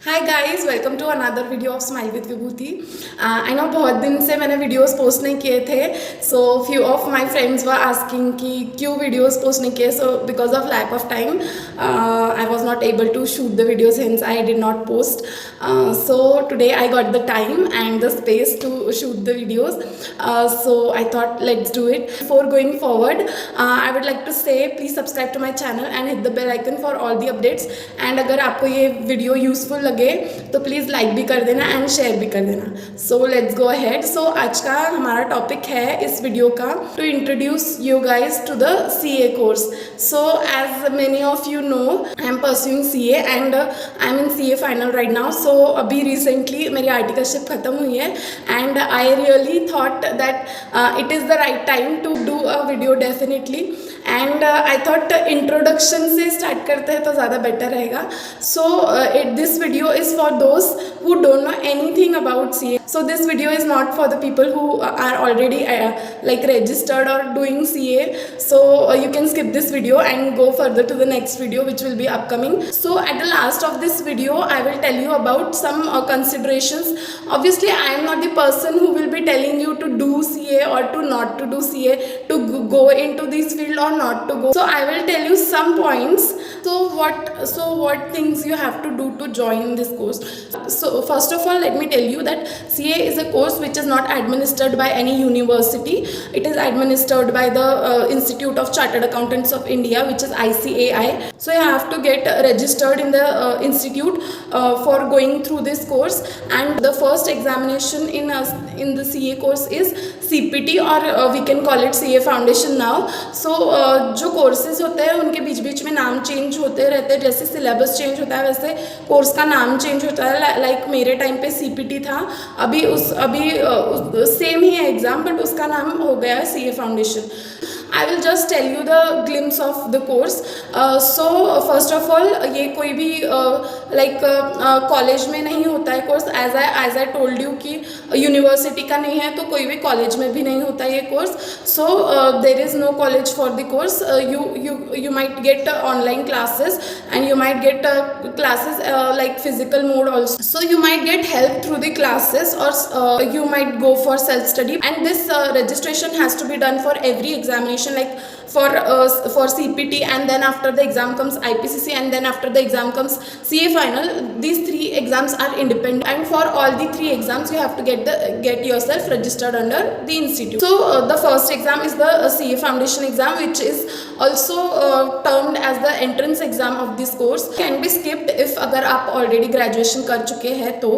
Hi guys, welcome to another video of smile with Vibhuti. I know बहुत दिन से मैंने वीडियोस पोस्ट नहीं किए थे, so few of my friends were asking कि क्यों वीडियोस पोस्ट नहीं किए। So because of lack of time I was not able to shoot the videos, hence I did not post. So today I got the time and the space to shoot the videos, so I thought let's do it. Before going forward, I would like to say please subscribe to my channel and hit the bell icon for all the updates. And अगर आपको ये video useful लगे तो please like भी कर देना and share भी कर देना. So let's go ahead. सो आज का हमारा टॉपिक है इस वीडियो का to introduce you guys to the CA course. So as many of you know, I am pursuing CA and I am in CA final right now. So अभी recently मेरी articleship ख़त्म हुई है and I really thought that it is the right time to do a video definitely. And I thought introduction से start करते हैं तो ज़्यादा बेटर रहेगा. So this video is for those who don't know anything about CA. So this video is not for the people who are already like registered or doing CA. So you can skip this video and go further to the next video which will be upcoming. So at the last of this video I will tell you about some considerations. Obviously I am not the person who will be telling you to do CA or to not to do CA, to go into this field or not to go. So I will tell you some points. So what things you have to do to join this course. So first of all, let me tell you that CA is a course which is not administered by any university. It is administered by the Institute of Chartered Accountants of India, which is ICAI. So you have to get registered in the institute for going through this course. And the first examination in the CA course is CPT, or we can call it CA Foundation now. So जो courses होते हैं उनके बीच बीच में नाम change होते रहते हैं. जैसे सिलेबस चेंज होता है वैसे कोर्स का नाम चेंज होता है. लाइक मेरे टाइम पे CPT था, अभी सेम ही है एग्ज़ाम, बट उसका नाम हो गया है CA foundation. I will just tell you the glimpse of the course. So first of all, ये कोई भी कॉलेज में नहीं होता है course. As I told you कि यूनिवर्सिटी का नहीं है तो कोई भी कॉलेज में भी नहीं होता ये course. So there is no college for the course. you might get online classes and you might get classes like physical mode also. So you might get help through the classes, or you might go for self study. And this registration has to be done for every examination, like for CPT, and then after the exam comes IPCC, and then after the exam comes CA final. These three exams are independent, and for all the three exams you have to get yourself registered under the institute. So the first exam is the CA foundation exam, which is also termed as the entrance exam of this course. Can be skipped if अगर आप already graduation कर चुके हैं तो,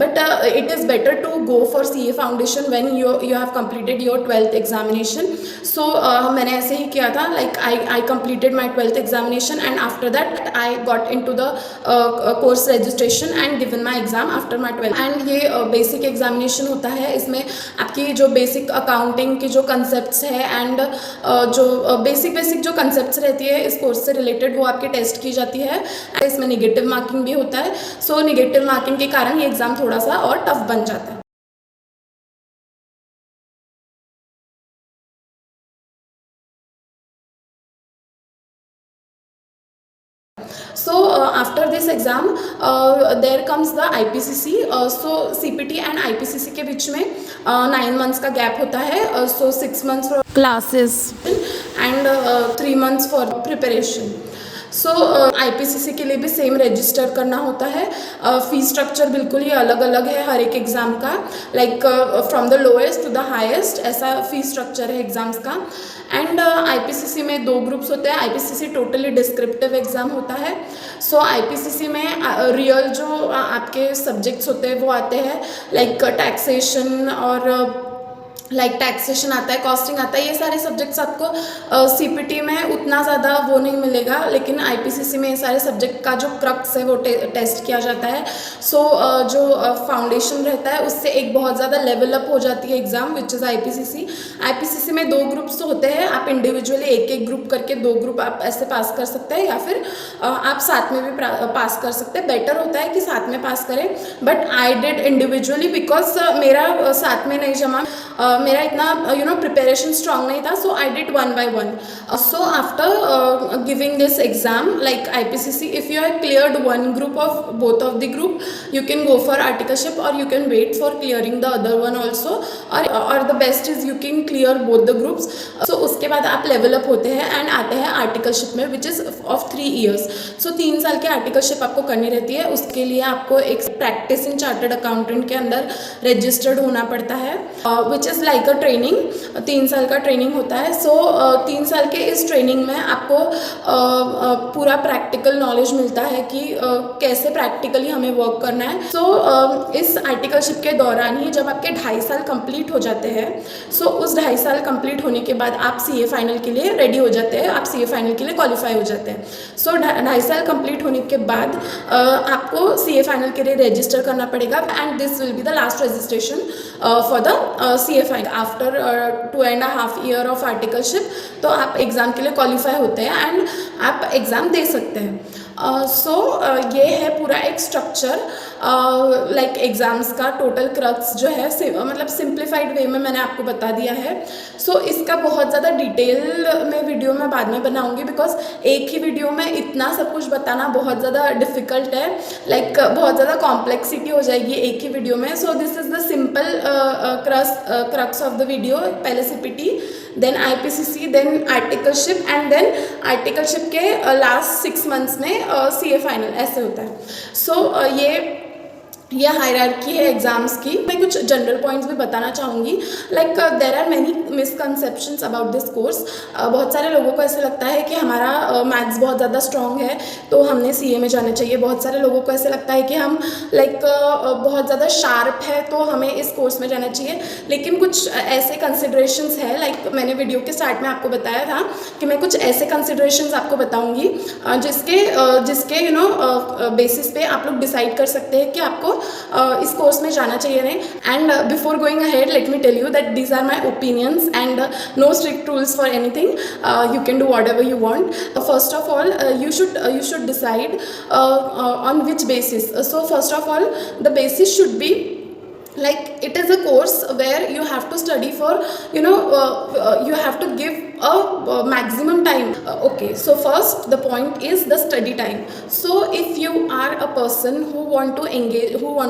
but it is better to go for CA foundation when you have completed your 12th examination. So मैंने ऐसे ही किया था. like I completed my 12th examination, and after that I got into the course registration and given my exam after my 12th. and ये basic examination होता है. इसमें आपकी जो basic accounting की जो concepts है and जो basic जो concepts रहती है इस कोर्स से related, वो आपके टेस्ट की जाती है. इसमें नेगेटिव मार्किंग भी होता है. सो नेगेटिव मार्किंग के कारण ये एग्ज़ाम थोड़ा सा और टफ बन जाता है. So after this exam there comes the IPCC. So CPT and IPCC के बीच में 9 months का गैप होता है. So 6 months for classes and 3 months for preparation. So IPCC के लिए भी सेम रजिस्टर करना होता है. फ़ी स्ट्रक्चर बिल्कुल ही अलग अलग है हर एक एग्ज़ाम का. Like from the lowest to the highest ऐसा फ़ी स्ट्रक्चर है एग्ज़ाम्स का. एंड IPCC में 2 ग्रुप्स होते हैं. IPCC टोटली डिस्क्रिप्टिव एग्ज़ाम होता है. सो IPCC में रियल जो आपके सब्जेक्ट्स होते हैं वो आते हैं, लाइक टैक्सेशन और लाइक टैक्सेशन आता है, कॉस्टिंग आता है. ये सारे सब्जेक्ट्स आपको CPT में उतना ज़्यादा वो नहीं मिलेगा, लेकिन IPCC में ये सारे सब्जेक्ट का जो क्रक्स है वो टेस्ट किया जाता है. सो जो फाउंडेशन रहता है उससे एक बहुत ज़्यादा लेवल अप हो जाती है एग्ज़ाम, विच इज़ IPCC में 2 ग्रुप्स होते हैं. आप इंडिविजुअली एक ग्रुप करके 2 ग्रुप आप ऐसे पास कर सकते हैं, या फिर आप साथ में भी पास कर सकते हैं. बेटर होता है कि साथ में पास करें, but I did individually because मेरा साथ में नहीं जमा. मेरा इतना प्रिपरेशन स्ट्रांग नहीं था, so I did one by one. So after giving this exam like IPCC, if you have cleared one group of both of the group, you can go for articleship or you can wait for clearing the other one also, or the best is you can clear both the groups. So उसके बाद आप level up होते हैं and आते हैं articleship में, which is of 3 years. So 3 साल के articleship आपको करनी रहती है. उसके लिए आपको एक practice in chartered accountant के अंदर registered होना पड़ता है, which is like a training. 3 साल का ट्रेनिंग होता है. सो 3 साल के इस ट्रेनिंग में आपको पूरा प्रैक्टिकल नॉलेज मिलता है कि कैसे प्रैक्टिकली हमें वर्क करना है. सो इस आर्टिकलशिप के दौरान ही जब आपके 2.5 साल कंप्लीट हो जाते हैं, सो उस 2.5 साल कंप्लीट होने के बाद आप CA फाइनल के लिए रेडी हो जाते हैं, आप CA फाइनल के लिए क्वालिफाई हो जाते हैं. सो 2.5 साल कंप्लीट होने के बाद आपको CA फाइनल के लिए रजिस्टर करना पड़ेगा, and this will be the last registration for the CA final. After 2.5 year of articleship तो आप एग्ज़ाम के लिए क्वालिफाई होते हैं एंड आप एग्ज़ाम दे सकते हैं. सो ये है पूरा एक स्ट्रक्चर लाइक एग्ज़ाम्स का. टोटल क्रक्स जो है मतलब सिंप्लीफाइड वे में मैंने आपको बता दिया है. सो इसका बहुत ज़्यादा डिटेल में वीडियो मैं बाद में बनाऊंगी, बिकॉज एक ही वीडियो में इतना सब कुछ बताना बहुत ज़्यादा डिफ़िकल्ट है, लाइक बहुत ज़्यादा कॉम्प्लेक्सिटी हो जाएगी एक ही वीडियो में. So this is the simple crux of the video. पहले CPT, then IPCC, then articleship, and then articleship के लास्ट 6 मंथ्स में CA फाइनल, ऐसे होता है. सो ये हायरार्की है एग्ज़ाम्स की. मैं कुछ जनरल पॉइंट्स भी बताना चाहूँगी. Like there are many misconceptions about this course. बहुत सारे लोगों को ऐसा लगता है कि हमारा मैथ्स बहुत ज़्यादा स्ट्रॉन्ग है तो हमने CA में जाना चाहिए. बहुत सारे लोगों को ऐसा लगता है कि हम बहुत ज़्यादा शार्प है तो हमें इस कोर्स में जाना चाहिए. लेकिन कुछ ऐसे कंसिडरेशंस है, लाइक मैंने वीडियो के स्टार्ट में आपको बताया था कि मैं कुछ ऐसे कंसिडरेशंस आपको बताऊँगी जिसके बेसिस पे आप लोग डिसाइड कर सकते हैं कि आपको इस कोर्स में जाना चाहिए नहीं. And before going ahead let me tell you that these are my opinions and no strict rules for anything. You can do whatever you want. First of all you should decide on which basis. So first of all, the basis should be like it is a course where you have to study for you have to give a maximum time. Okay, so first the point is the study time. So if you are a person who want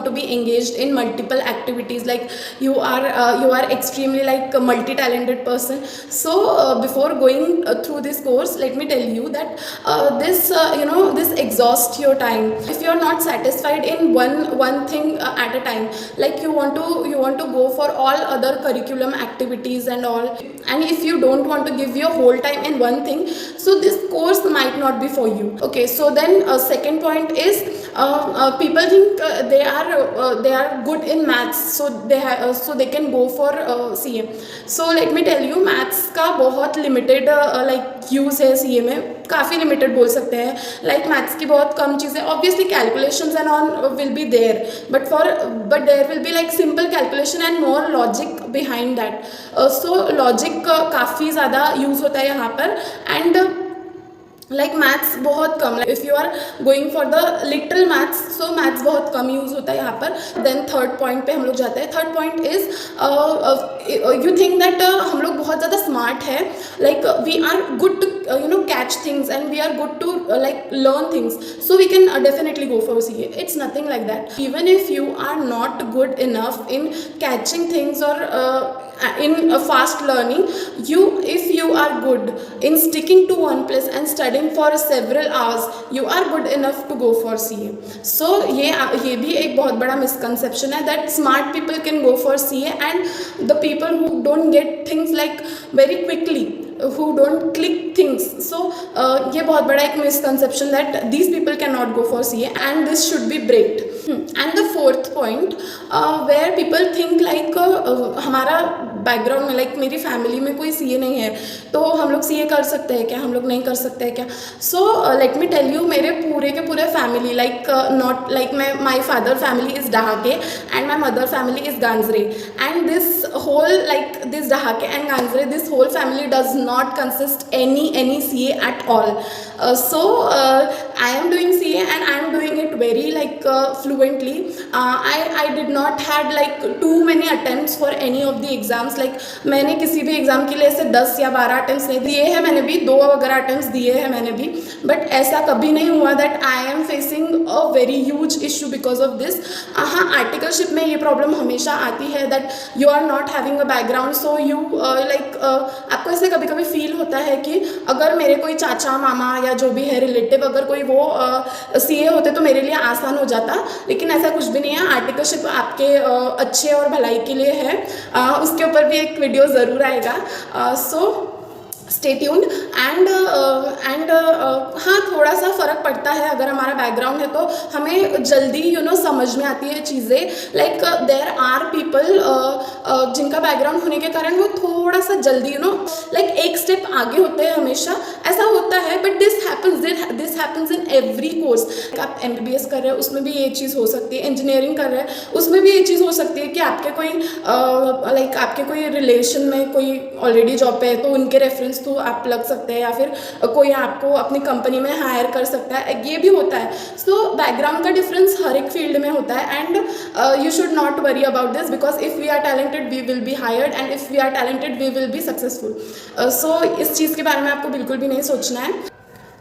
to be engaged in multiple activities, like you are extremely like a multi-talented person, so before going through this course, let me tell you that this exhausts your time. If you are not satisfied in one thing at a time, like you want to go for all other curriculum activities and all, and if you don't want to give your whole time in one thing, so this course might not be for you. Okay, so then second point is people think they are good in maths, so they can go for CA. So let me tell you, maths का बहुत limited like use है CA में, काफ़ी limited बोल सकते हैं. Like maths की बहुत कम चीज़ें, obviously calculations and on will be there, but there will be like simple calculation and more logic behind that. So logic काफ़ी ज़्यादा यूज़ होता है यहाँ पर. एंड लाइक मैथ्स बहुत कम, like if you are going for the literal maths, so maths बहुत कम यूज़ होता है यहाँ पर. देन थर्ड पॉइंट पे हम लोग जाते हैं. Third point is you think that हम लोग बहुत ज़्यादा स्मार्ट है, like we are good to catch things and we are good to like learn things, so we can definitely go for CA. It's nothing like that. Even if you are not good enough in catching things or in fast learning, if you are good in sticking to one place and studying for several hours, you are good enough to go for CA. So ये भी एक बहुत बड़ा misconception है that smart people can go for CA, and the people who don't get things like very quickly, who don't click things, so ये बहुत बड़ा एक misconception that these people cannot go for CA, and this should be breaked. And the fourth point where people think like हमारा background में, like मेरी family में कोई CA नहीं है तो हम लोग CA कर सकते हैं क्या, हम लोग नहीं कर सकते हैं क्या. So let me tell you, मेरे पूरे के पूरे family like not like my father family is Dahake and my mother family is Ganjare, and this whole like this Dahake and Ganjre, this whole family does not consist any CA at all. So I am doing CA and I am doing it very like fluently. I did not had like to many attempts for any of the exams, like मैंने किसी भी exam के लिए ऐसे 10 या 12 attempts नहीं दिए हैं, मैंने भी 2 वगैरह अटेम्प्ट्स दिए हैं मैंने भी, बट ऐसा कभी नहीं हुआ that I am facing a very huge issue because of this. हाँ, आर्टिकलशिप में ये प्रॉब्लम हमेशा आती है that you are not having a background, so you like आपको ऐसे कभी कभी फील होता है कि अगर मेरे कोई चाचा मामा या जो भी है रिलेटिव अगर कोई वो सीए होते तो मेरे लिए आसान हो जाता, लेकिन ऐसा कुछ भी नहीं है। आर्टिकलशिप आपके अच्छे और भलाई के लिए है, उसके ऊपर भी एक वीडियो ज़रूर आएगा, सो स्टे ट्यून्ड। एंड हाँ, थोड़ा सा फ़र्क पड़ता है अगर हमारा बैकग्राउंड है तो हमें जल्दी समझ में आती है चीज़ें, लाइक देयर आर पीपल जिनका बैकग्राउंड होने के कारण वो थोड़ा सा जल्दी लाइक एक स्टेप आगे होते हैं, हमेशा ऐसा होता है, but this happens in every course. आप MBBS कर रहे हैं उसमें भी ये चीज़ हो सकती है, इंजीनियरिंग कर रहे हैं उसमें भी ये चीज़ हो सकती है कि आपके कोई लाइक आपके कोई रिलेशन में कोई ऑलरेडी जॉब पे है तो उनके रेफरेंस तो आप लग सकते हैं, या फिर कोई आपको अपनी कंपनी में हायर कर सकता है, ये भी होता है। सो बैकग्राउंड का डिफरेंस हर एक फील्ड में होता है, and you should not worry about this because if we are talented we will be hired and if we are talented we will be successful. So इस चीज़ के बारे में आपको बिल्कुल भी नहीं सोचना है।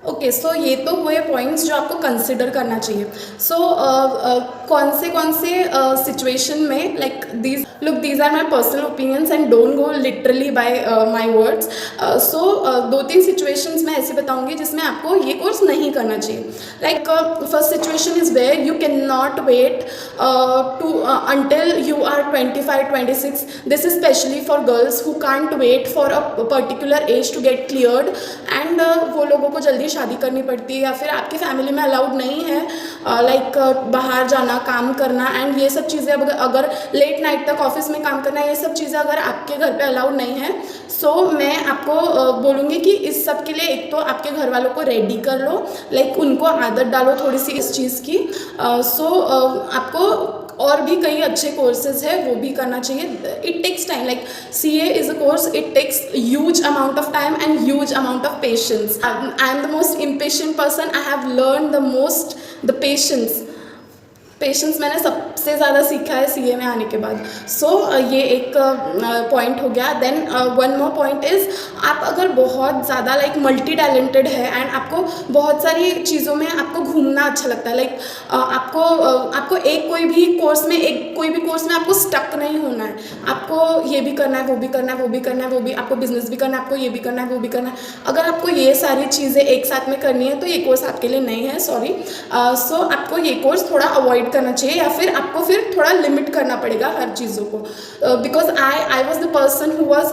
ओके, सो ये तो हुए पॉइंट्स जो आपको कंसिडर करना चाहिए। सो कौन से सिचुएशन में like these are my personal opinions and don't go literally by my words. So 2-3 situations मैं ऐसे बताऊंगी जिसमें आपको ये कोर्स नहीं करना चाहिए। Like first situation is where you can not wait to until you are 25-26. This is specially for girls who can't wait for a particular age to get cleared, and वो लोगों को जल्दी शादी करनी पड़ती है, या फिर आपकी फैमिली में अलाउड नहीं है लाइक बाहर जाना, काम करना, एंड ये सब चीज़ें अगर लेट नाइट तक ऑफिस में काम करना, ये सब चीज़ें अगर आपके घर पे अलाउड नहीं है, सो मैं आपको बोलूँगी कि इस सब के लिए एक तो आपके घर वालों को रेडी कर लो, लाइक उनको आदत डालो थोड़ी सी इस चीज़ की। सो आपको और भी कई अच्छे कोर्सेज है वो भी करना चाहिए। It takes time, like CA is a course, it takes huge amount of time and huge amount of patience. I am the most impatient person, I have learn the most the patience मैंने सबसे ज़्यादा सीखा है CA में आने के बाद। सो ये एक पॉइंट हो गया। Then one more point is, आप अगर बहुत ज़्यादा लाइक मल्टी टैलेंटेड है एंड आपको बहुत सारी चीज़ों में आपको घूमना अच्छा लगता है, लाइक आपको कोई भी कोर्स में आपको स्टक नहीं होना है, आपको ये भी करना है, वो भी करना है, वो भी करना है, वो भी आपको बिजनेस भी करना है, आपको ये भी करना है, वो भी करना है। अगर आपको ये सारी चीज़ें एक साथ में करनी है तो ये कोर्स आपके लिए नहीं है, सॉरी। सो आपको ये कोर्स थोड़ा अवॉइड करना चाहिए, या फिर आपको फिर थोड़ा लिमिट करना पड़ेगा हर चीज़ों को, because I was the person who was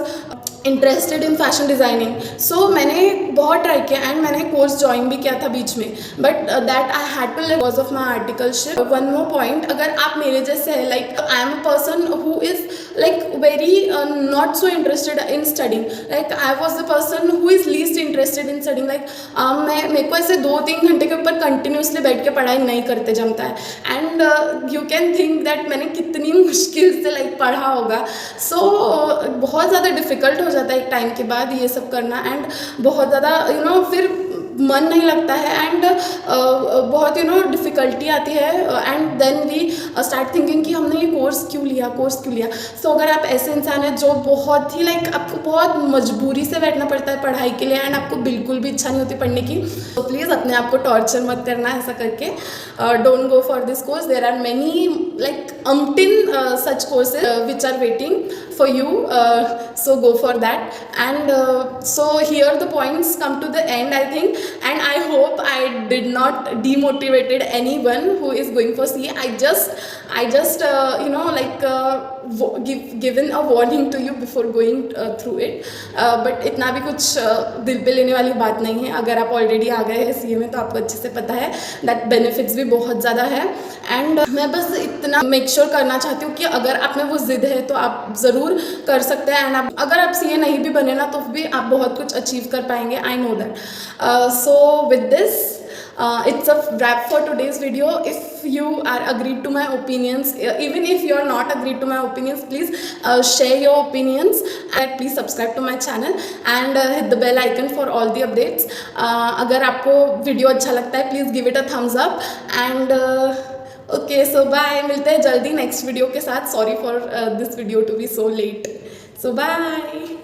interested in fashion designing. So मैंने बहुत ट्राई किया एंड मैंने कोर्स ज्वाइन भी किया था बीच में, but that I had to live because of my articleship. One more point, अगर आप मेरे जैसे है, like I am a person who is like very not so interested in studying, like I was the person who is least interested in studying, like मेरे को ऐसे 2-3 घंटे के ऊपर कंटिन्यूसली बैठ के पढ़ाई नहीं करते जमता है, and you can think that मैंने कितनी मुश्किल से लाइक पढ़ा होगा। सो बहुत ज़्यादा डिफ़िकल्ट हो जाता है एक टाइम के बाद ये सब करना, एंड बहुत ज़्यादा फिर मन नहीं लगता है, एंड बहुत डिफ़िकल्टी आती है, and then we start thinking कि हमने ये कोर्स क्यों लिया। सो अगर आप ऐसे इंसान हैं जो बहुत ही लाइक आपको बहुत मजबूरी से बैठना पड़ता है पढ़ाई के लिए, एंड आपको बिल्कुल भी इच्छा नहीं होती पढ़ने की, तो प्लीज़ अपने आप को टॉर्चर मत करना ऐसा करके। Don't go for this course, there are many like umpteen such courses which are waiting for you, so go for that. And so here the points come to the end, I think, and I hope I did not demotivated anyone who is going for CA. I just given a warning to you before going through it, but इतना भी कुछ दिल पे लेने वाली बात नहीं है। अगर आप ऑलरेडी आ गए हैं CA में तो आपको अच्छे से पता है दैट बेनिफिट्स भी बहुत ज़्यादा है, एंड मैं बस इतना मेक श्योर करना चाहती हूँ कि अगर आप में वो जिद है तो आप ज़रूर कर सकते हैं, एंड अगर आप CA नहीं भी बने ना तो भी आप बहुत कुछ अचीव कर पाएंगे, I know that. So with this it's a wrap for today's video. If you are agreed to my opinions, even if you are not agreed to my opinions, please share your opinions, and please subscribe to my channel and hit the bell icon for all the updates. अगर आपको video अच्छा लगता है please give it a thumbs up, and okay so bye, मिलते हैं जल्दी next video के साथ. Sorry for this video to be so late. So bye.